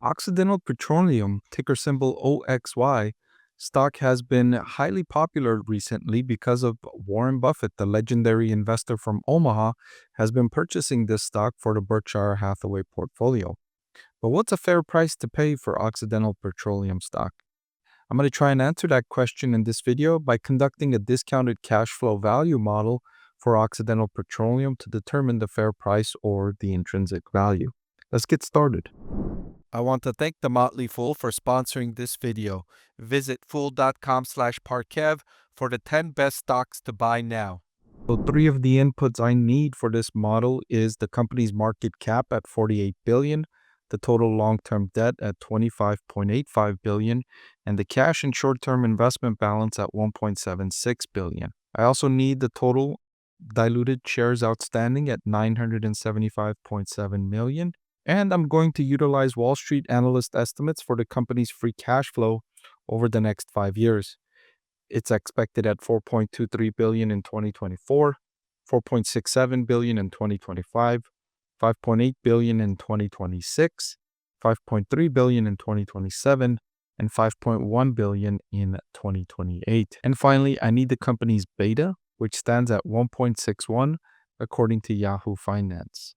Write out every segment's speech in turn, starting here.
Occidental Petroleum, ticker symbol OXY, stock has been highly popular recently because of Warren Buffett, the legendary investor from Omaha, has been purchasing this stock for the Berkshire Hathaway portfolio. But what's a fair price to pay for Occidental Petroleum stock? I'm going to try and answer that question in this video by conducting a discounted cash flow value model for Occidental Petroleum to determine the fair price or the intrinsic value. Let's get started. I want to thank the Motley Fool for sponsoring this video. Visit fool.com/parkev for the 10 best stocks to buy now. So three of the inputs I need for this model is the company's market cap at $48 billion, the total long-term debt at $25.85 billion, and the cash and short-term investment balance at $1.76 billion. I also need the total diluted shares outstanding at 975.7 million. And I'm going to utilize Wall Street analyst estimates for the company's free cash flow over the next 5 years. It's expected at $4.23 billion in 2024, $4.67 billion in 2025, $5.8 billion in 2026, $5.3 billion in 2027, and $5.1 billion in 2028. And finally, I need the company's beta, which stands at 1.61 according to Yahoo Finance.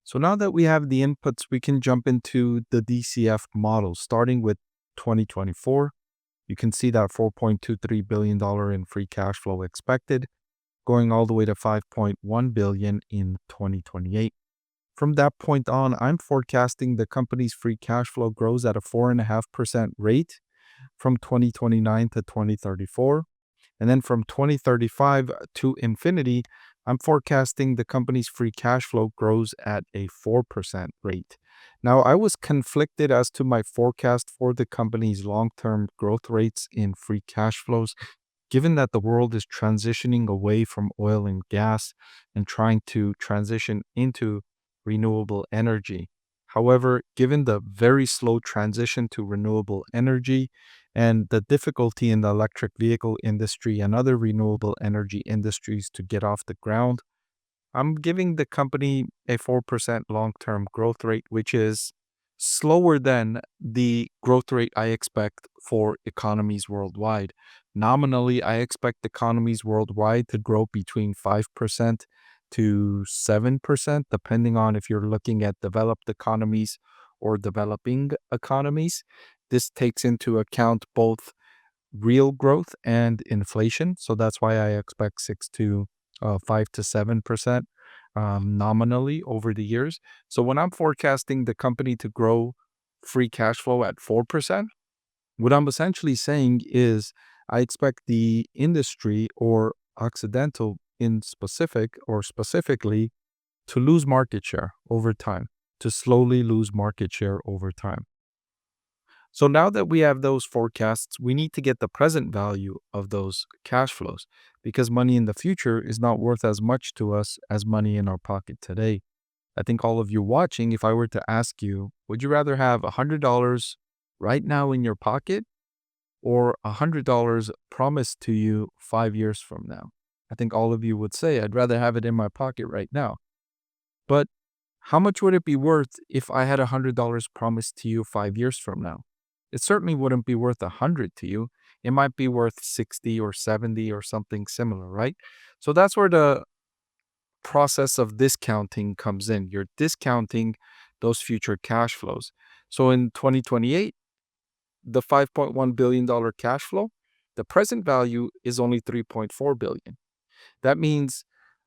So now that we have the inputs, we can jump into the DCF model, starting with 2024. You can see that $4.23 billion in free cash flow expected, going all the way to $5.1 billion in 2028. From that point on, I'm forecasting the company's free cash flow grows at a 4.5% rate from 2029 to 2034. And then from 2035 to infinity, I'm forecasting the company's free cash flow grows at a 4% rate. Now, I was conflicted as to my forecast for the company's long-term growth rates in free cash flows, given that the world is transitioning away from oil and gas and trying to transition into renewable energy. However, given the very slow transition to renewable energy and the difficulty in the electric vehicle industry and other renewable energy industries to get off the ground, I'm giving the company a 4% long-term growth rate, which is slower than the growth rate I expect for economies worldwide. Nominally, I expect economies worldwide to grow between 5% to 7%, depending on if you're looking at developed economies or developing economies. This takes into account both real growth and inflation. So that's why I expect 5 to 7% nominally over the years. So when I'm forecasting the company to grow free cash flow at 4%, what I'm essentially saying is I expect the industry or Occidental in specific or specifically to lose market share over time, to slowly lose market share over time. So now that we have those forecasts, we need to get the present value of those cash flows because money in the future is not worth as much to us as money in our pocket today. I think all of you watching, if I were to ask you, would you rather have $100 right now in your pocket or $100 promised to you 5 years from now? I think all of you would say, I'd rather have it in my pocket right now. But how much would it be worth if I had $100 promised to you 5 years from now? It certainly wouldn't be worth 100 to you. It might be worth 60 or 70 or something similar, right? So that's where the process of discounting comes in. You're discounting those future cash flows. So in 2028, the $5.1 billion cash flow, the present value is only $3.4 billion. That means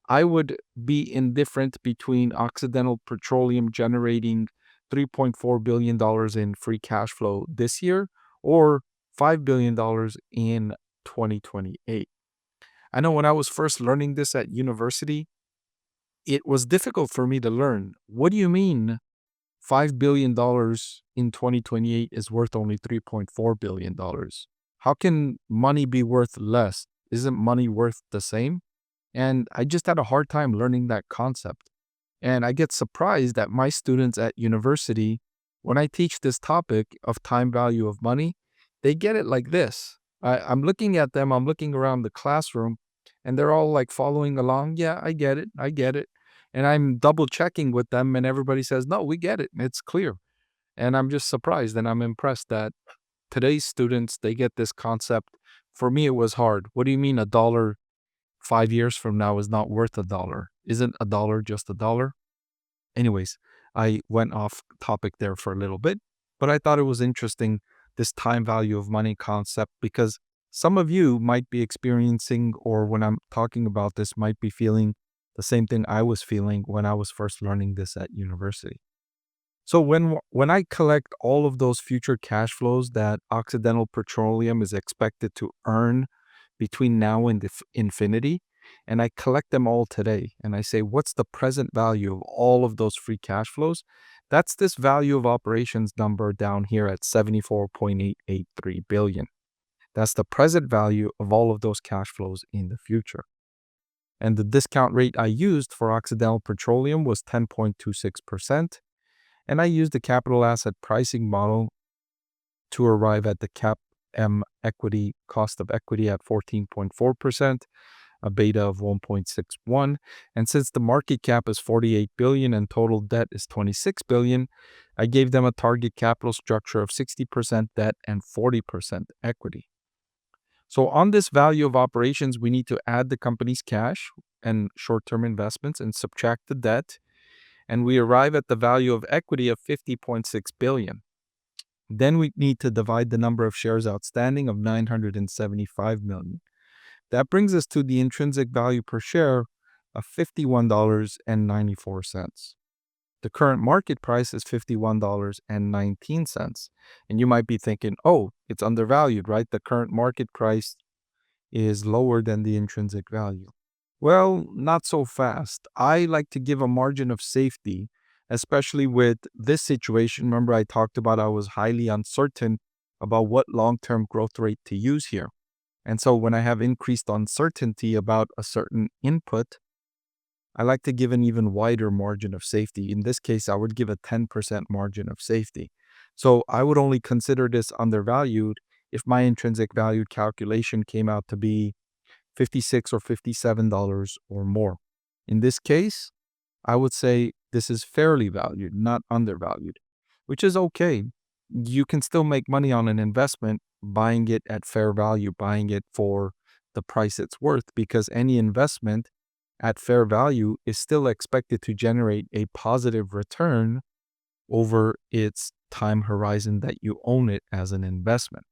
I would be indifferent between Occidental Petroleum generating $3.4 billion in free cash flow this year or $5 billion in 2028. I know when I was first learning this at university, it was difficult for me to learn. What do you mean $5 billion in 2028 is worth only $3.4 billion? How can money be worth less? Isn't money worth the same? And I just had a hard time learning that concept. And I get surprised that my students at university, when I teach this topic of time value of money, they get it like this. I'm looking at them, I'm looking around the classroom, and they're all like following along. Yeah, I get it. I get it. And I'm double checking with them, and everybody says, no, we get it. It's clear. And I'm just surprised and I'm impressed that today's students, they get this concept. For me, it was hard. What do you mean a dollar 5 years from now is not worth a dollar? Isn't a dollar just a dollar? Anyways, I went off topic there for a little bit, but I thought it was interesting, this time value of money concept, because some of you might be experiencing, or when I'm talking about this, might be feeling the same thing I was feeling when I was first learning this at university. So when I collect all of those future cash flows that Occidental Petroleum is expected to earn between now and infinity, and I collect them all today, and I say, what's the present value of all of those free cash flows? That's this value of operations number down here at 74.883 billion. That's the present value of all of those cash flows in the future. And the discount rate I used for Occidental Petroleum was 10.26%. And I used the capital asset pricing model to arrive at the CAP-M equity cost of equity at 14.4%, a beta of 1.61. And since the market cap is 48 billion and total debt is 26 billion, I gave them a target capital structure of 60% debt and 40% equity. So on this value of operations, we need to add the company's cash and short-term investments and subtract the debt, and we arrive at the value of equity of 50.6 billion. Then we need to divide the number of shares outstanding of 975 million. That brings us to the intrinsic value per share of $51.94. The current market price is $51.19. And you might be thinking, oh, it's undervalued, right? The current market price is lower than the intrinsic value. Well, not so fast. I like to give a margin of safety, especially with this situation. Remember, I talked about I was highly uncertain about what long-term growth rate to use here. And so when I have increased uncertainty about a certain input, I like to give an even wider margin of safety. In this case, I would give a 10% margin of safety. So I would only consider this undervalued if my intrinsic value calculation came out to be $56 or $57 or more. In this case, I would say this is fairly valued, not undervalued, which is okay. You can still make money on an investment buying it at fair value, buying it for the price it's worth, because any investment at fair value is still expected to generate a positive return over its time horizon that you own it as an investment.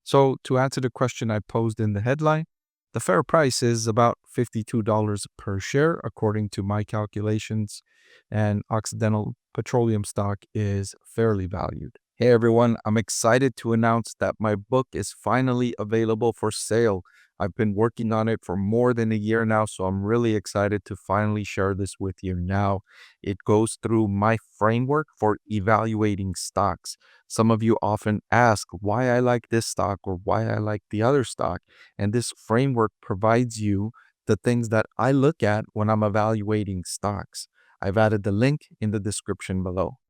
So to answer the question I posed in the headline, the fair price is about $52 per share, according to my calculations, and Occidental Petroleum stock is fairly valued. Hey everyone, I'm excited to announce that my book is finally available for sale. I've been working on it for more than a year now, so I'm really excited to finally share this with you now. It goes through my framework for evaluating stocks. Some of you often ask why I like this stock or why I like the other stock, and this framework provides you the things that I look at when I'm evaluating stocks. I've added the link in the description below.